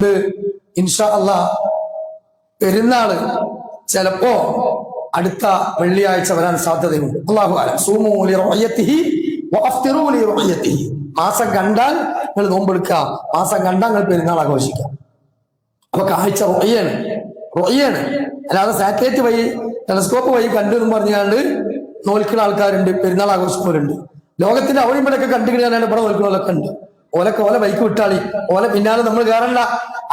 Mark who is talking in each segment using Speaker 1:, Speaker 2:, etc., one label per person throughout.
Speaker 1: ഇത് ഇൻഷാ അല്ലാഹ് പെരുന്നാള് ചിലപ്പോ അടുത്ത വെള്ളിയാഴ്ച വരാൻ സാധ്യതയുണ്ട്. അല്ലാഹു അലം. സൂമൂ ലിറുഅയതിഹി വഅഫ്തിറൂ ലിറുഅയതിഹി. മാസം കണ്ടാൽ നിങ്ങൾ നോമ്പെടുക്കുക, മാസം കണ്ടാൽ നിങ്ങൾ പെരുന്നാൾ ആഘോഷിക്കാം. അപ്പൊ കാഴ്ച റൊയ്യാണ്, അല്ലാതെ സാറ്റലൈറ്റ് വഴി ടെലസ്കോപ്പ് വഴി കണ്ടു എന്ന് പറഞ്ഞാണ്ട് നോൽക്കുന്ന ആൾക്കാരുണ്ട്, പെരുന്നാൾ ആഘോഷിക്കുന്നവരുണ്ട്. ലോകത്തിന്റെ അവിടെ ഇവിടെയൊക്കെ കണ്ടുകിട്ടാനാണ് ഇവിടെ നോൽക്കുന്നവരൊക്കെ ഉണ്ട്. ഓല ബൈക്ക് വിട്ടാളി, ഓല പിന്നാലെ നമ്മൾ കയറണ്ട.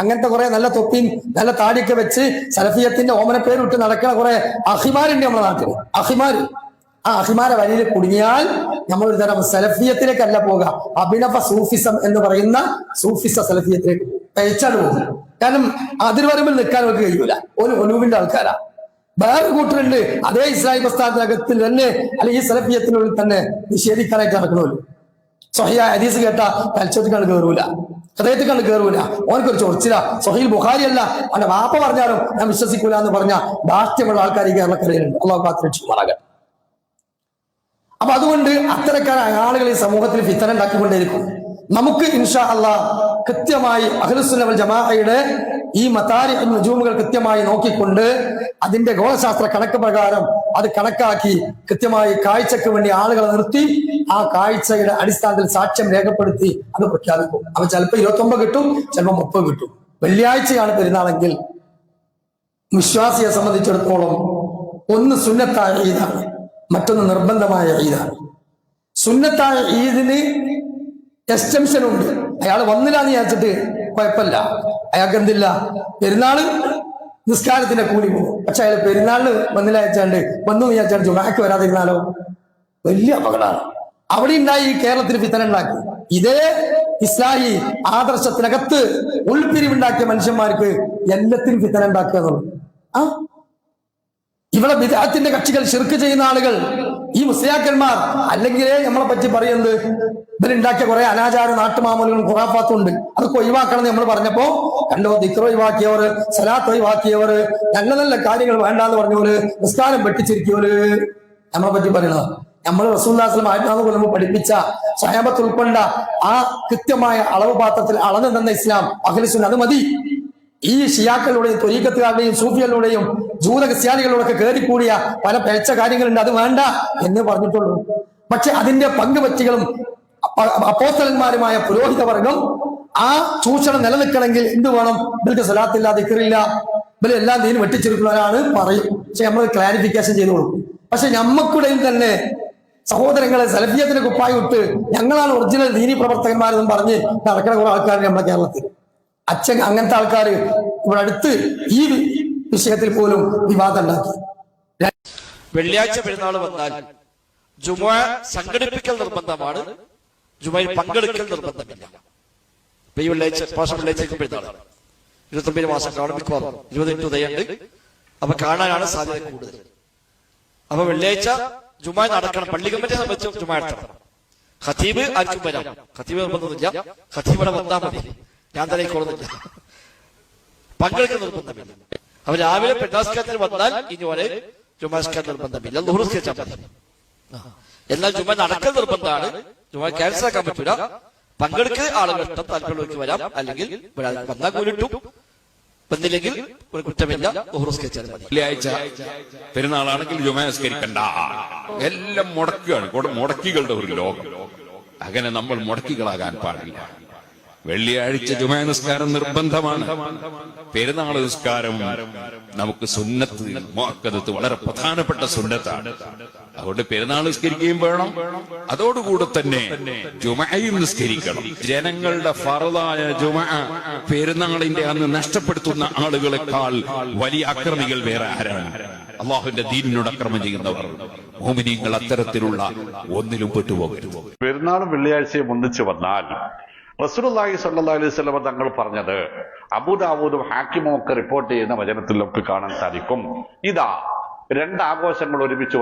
Speaker 1: അങ്ങനത്തെ കുറെ നല്ല തൊപ്പിയും നല്ല താടിയൊക്കെ വെച്ച് സലഫിയത്തിന്റെ ഓമന പേര് വിട്ട് നടക്കുന്ന കുറെ അഹിമാരുണ്ട് നമ്മുടെ നാട്ടിൽ. ആ അഹിമാരെ വരിയിൽ കുടുങ്ങിയാൽ നമ്മൾ ഒരു തരം സലഫിയത്തിലേക്കല്ല പോകുക, അഭിനവ സൂഫിസം എന്ന് പറയുന്ന സൂഫിസ സലഫിയത്തിലേക്ക് പയച്ചാണ് പോകുക. കാരണം അതിർവരമ്പിൽ നിൽക്കാൻ അവർക്ക് കഴിയൂല. ഒരു ഒലുവിന്റെ ആൾക്കാരാ. വേറെ കൂട്ടരുണ്ട് അതേ ഇസ്ലാമിക പ്രസ്ഥാനത്തിനകത്തിൽ തന്നെ അല്ലെങ്കിൽ ഈ സലഫിയത്തിനുള്ളിൽ തന്നെ നിഷേധിക്കാനായിട്ട് നടക്കണമല്ലോ. സ്വഹിയായ ഹദീസ് കേട്ട തലച്ചോറ്റ് കണ്ട് കയറൂല, ഹൃദയത്തിൽ കണ്ട് കയറൂല, ഓനക്കൊരു ചൊറിച്ചില്ല. സ്വഹീൽ ബുഖാരി അല്ല അവന്റെ വാപ്പ പറഞ്ഞാലും ഞാൻ വിശ്വസിക്കൂല എന്ന് പറഞ്ഞ ധാർഷ്ട്യമുള്ള ആൾക്കാർ ഈ കേരളക്കരയിലുണ്ട്. അള്ളാഹു കാത്തുരക്ഷിക്കുമാറാകട്ടെ. അപ്പൊ അതുകൊണ്ട് അത്തരക്കാരായ ആളുകൾ ഈ സമൂഹത്തിൽ ഫിത്തന ഉണ്ടാക്കിക്കൊണ്ടേയിരിക്കും. നമുക്ക് ഇൻഷാ അല്ലാഹ് കൃത്യമായി അഹ്ലുസുന്ന വൽ ജമാഅയുടെ ഈ മതാരിഖ് നുജൂമുകൾ കൃത്യമായി നോക്കിക്കൊണ്ട് അതിന്റെ ഗോളശാസ്ത്ര കണക്ക് പ്രകാരം അത് കണക്കാക്കി കൃത്യമായി കാഴ്ചക്ക് വേണ്ടി ആളുകളെ നിർത്തി ആ കാഴ്ചയുടെ അടിസ്ഥാനത്തിൽ സാക്ഷ്യം രേഖപ്പെടുത്തി അത് പ്രഖ്യാപിക്കും. അപ്പൊ ചിലപ്പോൾ 29 കിട്ടും, ചിലപ്പോൾ 30 കിട്ടും. വെള്ളിയാഴ്ചയാണ് പെരുന്നാളെങ്കിൽ വിശ്വാസിയെ സംബന്ധിച്ചിടത്തോളം ഒന്ന് സുന്നത്തായ ഈദാണ്, മറ്റൊന്ന് നിർബന്ധമായ ഈദാണ്. സുന്നത്തായ ഈദിന് എക്സ്റ്റൻഷൻ ഉണ്ട്. അയാൾ വന്നില്ലാന്ന് വിചാരിച്ചിട്ട് കുഴപ്പമില്ല, അയാൾക്ക് എന്തില്ല, പെരുന്നാള് നിസ്കാരത്തിന്റെ കൂലി പോകും. പക്ഷെ അയാൾ പെരുന്നാളിന് വന്നില്ല വെച്ചാണ്ട് വന്നു വിചാരിച്ചാണ്ട് ജുമാക്ക് വരാതിരുന്നാലോ വലിയ അപകടമാണ്. അവിടെ ഉണ്ടായി കേരളത്തിൽ ഫിത്തന ഉണ്ടാക്കി. ഇതേ ഇസ്ലാഹി ആദർശത്തിനകത്ത് ഉൾപിരിവുണ്ടാക്കിയ മനുഷ്യന്മാർക്ക് എല്ലാത്തിനും ഫിത്തന ഉണ്ടാക്കുക എന്നുള്ളത്. ഇവിടെ ബിദ്അത്തിന്റെ കക്ഷികൾ ശിർക്ക് ചെയ്യുന്ന ആളുകൾ ഈ മുസ്ലിയാക്കന്മാർ അല്ലെങ്കിലേ നമ്മളെ പറ്റി പറയുന്നത് ഇവരുണ്ടാക്കിയ കുറെ അനാചാര നാട്ടുമാമൂലുകളും ഖുറാഫാത്തും ഉണ്ട്. അതൊക്കെ ഒഴിവാക്കണം എന്ന് നമ്മൾ പറഞ്ഞപ്പോ കണ്ടോ, ദിക്ർ ഒഴിവാക്കിയവർ, സലാത്ത് ഒഴിവാക്കിയവർ, നല്ല നല്ല കാര്യങ്ങൾ വേണ്ടാന്ന് പറഞ്ഞവര്, നിസ്കാരം വെട്ടിച്ചിരിക്കവര് നമ്മളെ പറ്റി പറയണത്. നമ്മൾ റസൂലുള്ളാഹി സ്വല്ലല്ലാഹു അലൈഹി വസല്ലം നമ്മൾ പഠിപ്പിച്ച സഹാബത്ത് ഉൾക്കൊണ്ട ആ കൃത്യമായ അളവ് പാത്രത്തിൽ അളന്നു തന്ന ഇസ്ലാം അഹ്ലുസുന്ന അത് മതി. ഈ ഷിയാക്കളുടെയും ത്വരീഖത്തുകാരുടെയും സൂഫികളുടെയും ജൂത ക്രിസ്ത്യാനികളോടൊക്കെ കയറിക്കൂടിയ പല പിഴച്ച കാര്യങ്ങളുണ്ട്, അത് വേണ്ട എന്ന് പറഞ്ഞിട്ടുള്ളൂ. പക്ഷെ അതിന്റെ പങ്കുപറ്റികളും അപ്പോസ്തലന്മാരുമായ പുരോഹിത വർഗം ആ ചൂഷണം നിലനിൽക്കണമെങ്കിൽ എന്ത് വേണം? ഇവർക്ക് സ്വലാത്തില്ല, ദിക്റില്ല, ഇവരെല്ലാം ദീന് വെട്ടിച്ചെടുക്കുന്നവരാണ് പറയും. പക്ഷെ നമ്മൾ ക്ലാരിഫിക്കേഷൻ ചെയ്തു കൊടുക്കും. പക്ഷെ നമ്മൾക്കിടയിൽ തന്നെ സഹോദരങ്ങളെ സലഫിയത്തിന് കുപ്പായി ഇട്ട് ഞങ്ങളാണ് ഒറിജിനൽ ദീനി പ്രവർത്തകന്മാരെന്നും പറഞ്ഞ് നടക്കുന്ന കുറെ ആൾക്കാർ നമ്മുടെ കേരളത്തിൽ. അച്ഛൻ അങ്ങനത്തെ ആൾക്കാർ ഇവിടെ അടുത്ത് ഈ വിഷയത്തിൽ പോലും വിവാദം ഉണ്ടാക്കി.
Speaker 2: വെള്ളിയാഴ്ച പെരുന്നാൾ വന്നാൽ ജുമുഅ സംഘടിപ്പിക്കൽ നിർബന്ധമാണ്, ജുമുഅയിൽ പങ്കെടുക്കൽ നിർബന്ധമില്ല. ഇപ്പൊ ഈ വെള്ളിയാഴ്ച വെള്ളിയാഴ്ച പെരുന്നാളാണ്, 29 മാസം കാണും, 20 ഉദയുണ്ട്. അപ്പൊ കാണാനാണ് സാധ്യത കൂടുതൽ. അപ്പൊ വെള്ളിയാഴ്ച ജുമുഅ നടക്കണം. പള്ളി കമ്മിറ്റിയെ സംബന്ധിച്ച് ജുമുഅ നടത്തണം. ഖതീബ് ആർക്കും വരാം, ഖതീബ് നിർബന്ധമില്ല, ഖതീബിനെ വന്നാൽ മതി, ഞാൻ തന്നെ കൊള്ളുന്നില്ല. പങ്കെടുക്കുന്ന നിർബന്ധമില്ല. അവൻ രാവിലെ പെരുന്നാസ്കാരത്തിന് വന്നാൽ ഇനി വരെ ജുമാസ്കാരം നിർബന്ധമില്ല, ളുഹ്റസ്കരിച്ചാൽ മതി. എന്നാൽ ജുമ നടക്കൽ നിർബന്ധമാണ്. ജുമ ക്യാൻസൽ ആക്കാൻ പറ്റൂല. പങ്കെടുക്കുന്ന ആളുകൾ ഇഷ്ടം താല്പര്യമുള്ളവർക്ക് വരാം, അല്ലെങ്കിൽ വന്നാൽ കൂലിട്ടും, വന്നില്ലെങ്കിൽ ഒരു കുറ്റമില്ല, ളുഹ്റസ്കരിച്ചാൽ മതി.
Speaker 3: വെള്ളിയാഴ്ച പെരുന്നാളാണെങ്കിൽ ജുമാസ്കരിക്കണ്ട, എല്ലാം മുടക്കുകയാണ്, മുടക്കികളുടെ ഒരു ലോകം. അങ്ങനെ നമ്മൾ മുടക്കികളാകാൻ പാടില്ല. വെള്ളിയാഴ്ച ജുമാ നിസ്കാരം നിർബന്ധമാണ്. പെരുന്നാൾ നിസ്കാരം നമുക്ക് സുന്നത്ത് മുഅക്കദത്ത് വളരെ പ്രധാനപ്പെട്ട സുന്നത്താണ്. അതുകൊണ്ട് പെരുന്നാൾ നിസ്കരിക്കുകയും വേണം, അതോടുകൂടെ തന്നെ ജുമഅയും നിസ്കരിക്കണം. ജനങ്ങളുടെ ഫർദായ ജുമഅ പെരുന്നാളിന്റെ അന്ന് നഷ്ടപ്പെടുത്തുന്ന ആളുകളെക്കാൾ വലിയ അക്രമികൾ വേറെ ആരാണ്? അള്ളാഹുവിന്റെ ദീനിനോട് അക്രമം ചെയ്യുന്നവർ. മുഅ്മിനീങ്ങൾ അത്തരത്തിലുള്ള ഒന്നിലും പെട്ടുപോകരുത്.
Speaker 4: പെരുന്നാളും വെള്ളിയാഴ്ചയും ഒന്നിച്ചു വന്നാൽ റസൂലുള്ളാഹി സ്വല്ലല്ലാഹു അലൈഹി വസല്ലം തങ്ങൾ പറഞ്ഞത് അബൂദാവൂദും ഹാക്കിമും ഒക്കെ റിപ്പോർട്ട് ചെയ്യുന്ന വചനത്തിലൊക്കെ കാണാൻ സാധിക്കും. ഇതാ രണ്ടാഘോഷങ്ങൾ ഒരുമിച്ച്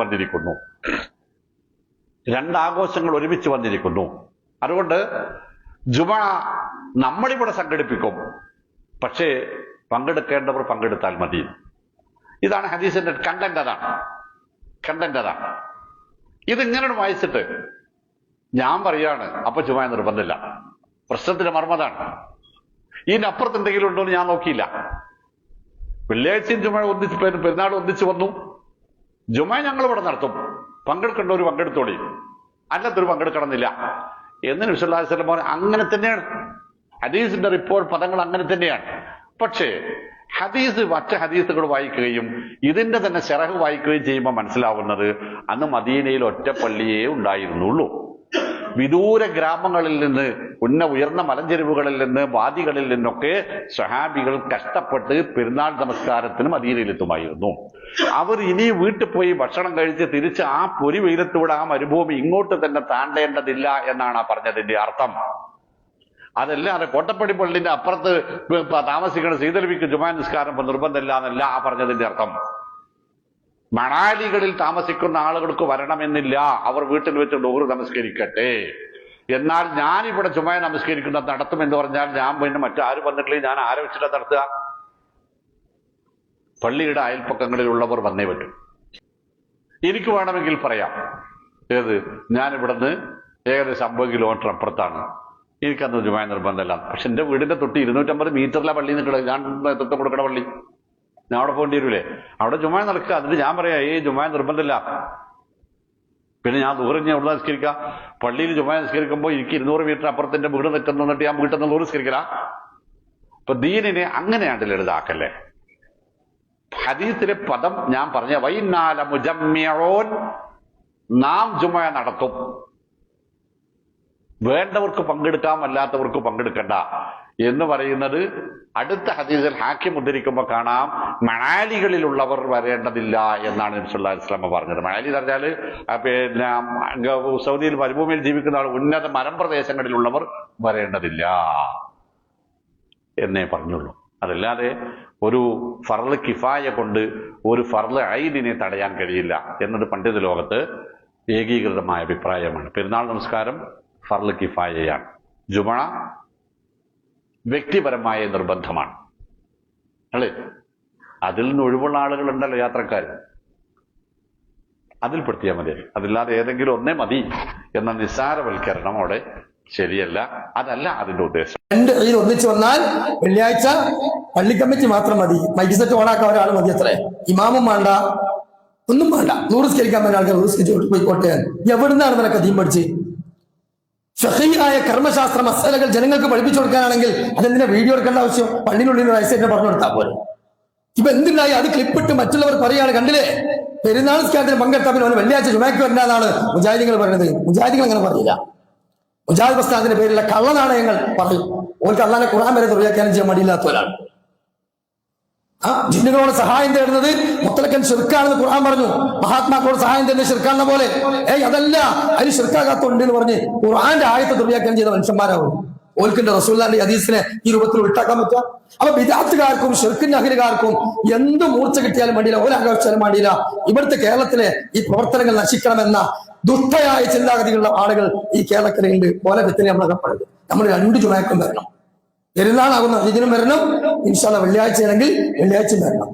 Speaker 4: വന്നിരിക്കുന്നു. അതുകൊണ്ട് ജുമുഅ നമ്മളിവിടെ സംഘടിപ്പിക്കും, പക്ഷേ പങ്കെടുക്കേണ്ടവർ പങ്കെടുത്താൽ മതി. ഇതാണ് ഹദീസിന്റെ കണ്ടന്റ്. അതാണ് ഇതിങ്ങനെ വായിച്ചിട്ട് ഞാൻ പറയാണ് അപ്പൊ ജുമുഅ നിർബന്ധമില്ല. പ്രശ്നത്തിന്റെ മർമ്മതാണ്. ഇതിനപ്പുറത്ത് എന്തെങ്കിലും ഉണ്ടോ എന്ന് ഞാൻ നോക്കിയില്ല. വെള്ളിയാഴ്ചയും ജുമ ഒന്നിച്ച് പെരുന്നാൾ ഒന്നിച്ച് വന്നു. ജുമ ഞങ്ങൾ ഇവിടെ നടത്തും, പങ്കെടുക്കേണ്ടവർ പങ്കെടുത്തോളി, അല്ലാത്തൊരു പങ്കെടുക്കണമെന്നില്ല എന്ന് നബി സല്ലല്ലാഹു അലൈഹി വസല്ലം പറഞ്ഞു. അങ്ങനെ തന്നെയാണ് ഹദീസിന്റെ റിപ്പോർട്ട്, പദങ്ങൾ അങ്ങനെ തന്നെയാണ്. പക്ഷേ മറ്റ് ഹദീസുകൾ വായിക്കുകയും ഇതിന്റെ തന്നെ ശറഹ് വായിക്കുകയും ചെയ്യുമ്പോൾ മനസ്സിലാവുന്നത് അന്ന് മദീനയിൽ ഒറ്റ പള്ളിയേ ഉണ്ടായിരുന്നുള്ളൂ. വിദൂര ഗ്രാമങ്ങളിൽ നിന്ന്, ഉയർന്ന മലഞ്ചെരുവുകളിൽ നിന്ന്, വാദികളിൽ നിന്നൊക്കെ സ്വഹാബികൾ കഷ്ടപ്പെട്ട് പെരുന്നാൾ നമസ്കാരത്തിന് മദീനയിലെത്തുമായിരുന്നു. അവർ ഇനി വീട്ടിൽ പോയി ഭക്ഷണം കഴിച്ച് തിരിച്ച് ആ പൊരി വെയിലത്തൂടെ ആ മരുഭൂമി ഇങ്ങോട്ട് തന്നെ താണ്ടേണ്ടതില്ല എന്നാണ് ആ പറഞ്ഞതിന്റെ അർത്ഥം. അതല്ലാതെ കോട്ടപ്പടി പള്ളിന്റെ അപ്പുറത്ത് താമസിക്കുന്ന സീതലവിക്ക് ജുമാ നിസ്കാരം നിർബന്ധമില്ല എന്നല്ല ആ പറഞ്ഞതിന്റെ അർത്ഥം. മണാലികളിൽ താമസിക്കുന്ന ആളുകൾക്ക് വരണമെന്നില്ല, അവർ വീട്ടിൽ വെച്ച് ളുഹ്ർ നമസ്കരിക്കട്ടെ. എന്നാൽ ഞാനിവിടെ ജുമാ നമസ്കരിക്കുന്നത് നടത്തുമെന്ന് പറഞ്ഞാൽ ഞാൻ പിന്നെ മറ്റാരും വന്നിട്ടില്ലെങ്കിൽ ഞാൻ ആരെ വെച്ചിട്ടാ നടത്തുക? പള്ളിയുടെ അയൽപ്പക്കങ്ങളിലുള്ളവർ വന്നേ പറ്റും. എനിക്ക് വേണമെങ്കിൽ പറയാം, ഞാനിവിടുന്ന് ഏകദേശം 50 കിലോമീറ്റർ അപ്പുറത്താണ്, എനിക്കന്ന് ജുമാ നിർബന്ധമല്ല. പക്ഷെ എന്റെ വീടിന്റെ തൊട്ട് 250 മീറ്ററിലെ പള്ളി നിൽക്കുന്നത്, ഞാൻ നേതൃത്വം കൊടുക്കണ പള്ളി, ഞാൻ അവിടെ പോകേണ്ടി വരൂലേ? അവിടെ ജുമാ നടക്കുക. എന്നിട്ട് ഞാൻ പറയാം ജുമാ നിർബന്ധമില്ല, പിന്നെ ഞാൻ ദൂരം ഞാൻ എവിടെ നിസ്കരിക്കാം? പള്ളിയിൽ ജുമാ നിസ്കരിക്കുമ്പോൾ എനിക്ക് 200 മീറ്റർ അപ്പുറത്തിന്റെ വീട് നിൽക്കുന്നിട്ട് ഞാൻ വീട്ടിൽ നിന്ന് ദൂരം നിസ്കരിക്കല. ഇപ്പൊ ദീനിനെ അങ്ങനെയാണ് ലളിതാക്കല്ലേ. ഹദീസിലെ പദം ഞാൻ പറഞ്ഞ വൈന്നാല മുജമ്മിഊൻ, നാം ജുമാ നടത്തും, വേണ്ടവർക്ക് പങ്കെടുക്കാം, അല്ലാത്തവർക്ക് പങ്കെടുക്കണ്ട എന്ന് പറയുന്നത് അടുത്ത ഹദീസിൽ ഹാക്കിം ഉദ്ധരിക്കുമ്പോൾ കാണാം, മണാലികളിലുള്ളവർ വരേണ്ടതില്ല എന്നാണ് നബി സല്ലല്ലാഹു അലൈഹി വസല്ലം പറഞ്ഞത്. മണാലി എന്ന് പറഞ്ഞാൽ പിന്നെ സൗദിയിൽ മരുഭൂമിയിൽ ജീവിക്കുന്ന ആൾ, ഉന്നത മലമ്പ്രദേശങ്ങളിലുള്ളവർ വരേണ്ടതില്ല എന്നേ പറഞ്ഞുള്ളൂ. അതല്ലാതെ ഒരു ഫർള് കിഫായ കൊണ്ട് ഒരു ഫർള് ഐനിനെ തടയാൻ കഴിയില്ല എന്നത് പണ്ഡിത ലോകത്ത് ഏകീകൃതമായ അഭിപ്രായമാണ്. പെരുന്നാൾ നമസ്കാരം ഫർള് കിഫായയാണ്, ജുമഅ വ്യക്തിപരമായ നിർബന്ധമാണ് അല്ലേ? അതിൽ നിന്ന് ഒഴിവുള്ള ആളുകളുണ്ടല്ലോ, യാത്രക്കാർ, അതിൽ പെടുത്തിയാൽ മതി. അതില്ലാതെ ഏതെങ്കിലും ഒന്നേ മതി എന്ന നിസ്സാരവൽക്കരണം അവിടെ ശരിയല്ല. അതല്ല അതിന്റെ ഉദ്ദേശം.
Speaker 1: 2 ഈദ് ഒന്നിച്ച് വന്നാൽ വെള്ളിയാഴ്ച പള്ളി കമ്മിറ്റി മാത്രം മതി, മൈക്ക് സെറ്റ് ഓണാക്കാൻ ഒരാൾ മതി, അത്രേ. ഇമാമും വേണ്ട, ഒന്നും വേണ്ട. നൂറുസ്കരിക്കാൻ പറ്റുന്ന ആൾക്കാർ നൂറുസ്കരിച്ച് പോയിക്കോട്ടെ. എവിടുന്നാണ് നിനക്ക് അധീം പഠിച്ച്? ഫഖീഹായ കർമ്മശാസ്ത്ര മസാലകൾ ജനങ്ങൾക്ക് പഠിപ്പിച്ചു കൊടുക്കാനാണെങ്കിൽ അതെന്തിനാ വീഡിയോ എടുക്കേണ്ട ആവശ്യം? പള്ളിയിലുള്ളിൽ വയസ്സേറ്റിനെ പറഞ്ഞു കൊടുത്താൽ പോലെ. ഇപ്പൊ എന്തിനായി അത് ക്ലിപ്പിട്ട് മറ്റുള്ളവർ പറയാണ്, കണ്ടില്ലേ പെരുന്നാൾ നിസ്കാരത്തിന് പങ്കെടുത്താൽ പിന്നെ വെള്ളിയാഴ്ച ജുമാക്ക് വരേണ്ടതാണ് മുജാഹിദീങ്ങൾ പറയുന്നത്. മുജാഹിദീങ്ങൾ അങ്ങനെ പറയില്ല. മുജാഹിദ് പ്രസ്ഥാനത്തിന്റെ പേരിലുള്ള കള്ളനാണയങ്ങൾ പറയും. ഓർക്ക് അള്ളാനെ ഖുർആൻ വരെ തുറയാക്കാനും ചെയ്യാൻ മടിയില്ലാത്തവരാണ്. ജിന്നുകളോട് സഹായം തേടുന്നത് മുത്തലക്കൻ ശിർക്കാണെന്ന് ഖുർആൻ പറഞ്ഞു. മഹാത്മാക്കളോട് സഹായം തേടുന്നത് ശിർക്കാണെന്ന പോലെ അതല്ല, അതിന് ശിർക്കാകാത്തുണ്ട് എന്ന് പറഞ്ഞ് ഖുർആന്റെ ആയത്തെ തുറയാക്കാൻ ചെയ്ത മനുഷ്യന്മാരാവും. ഓൽക്കിന്റെ റസൂലുള്ളാഹിന്റെ ഹദീസിനെ ഈ രൂപത്തിൽ ഉൾട്ടാക്കാൻ പറ്റുക? അപ്പൊ ബിദഅത്തുകാർക്കും ശിർക്കിന്റെ അഹിലുകാർക്കും എന്ത് മൂർച്ച കിട്ടിയാലും വേണ്ടിയില്ല, ഓലാഘോഷിച്ചാലും വേണ്ടിയില്ല, ഇവിടുത്തെ കേരളത്തിലെ ഈ പ്രവർത്തനങ്ങൾ നശിക്കണമെന്ന ദുഷ്ടയായ ചിന്താഗതികളുള്ള ആളുകൾ ഈ കേരളത്തിലുണ്ട്. പോലെ തെറ്റിനെ നമ്മളൊക്കെ പറയുന്നത്. നമ്മൾ 2 ജുമഅക്കും വരണം. പെരുന്നാളാകുന്ന ഇതിനും വരണം, ഇൻഷാ അല്ലാഹ് വെള്ളിയാഴ്ച ആണെങ്കിൽ വെള്ളിയാഴ്ചയും വരണം.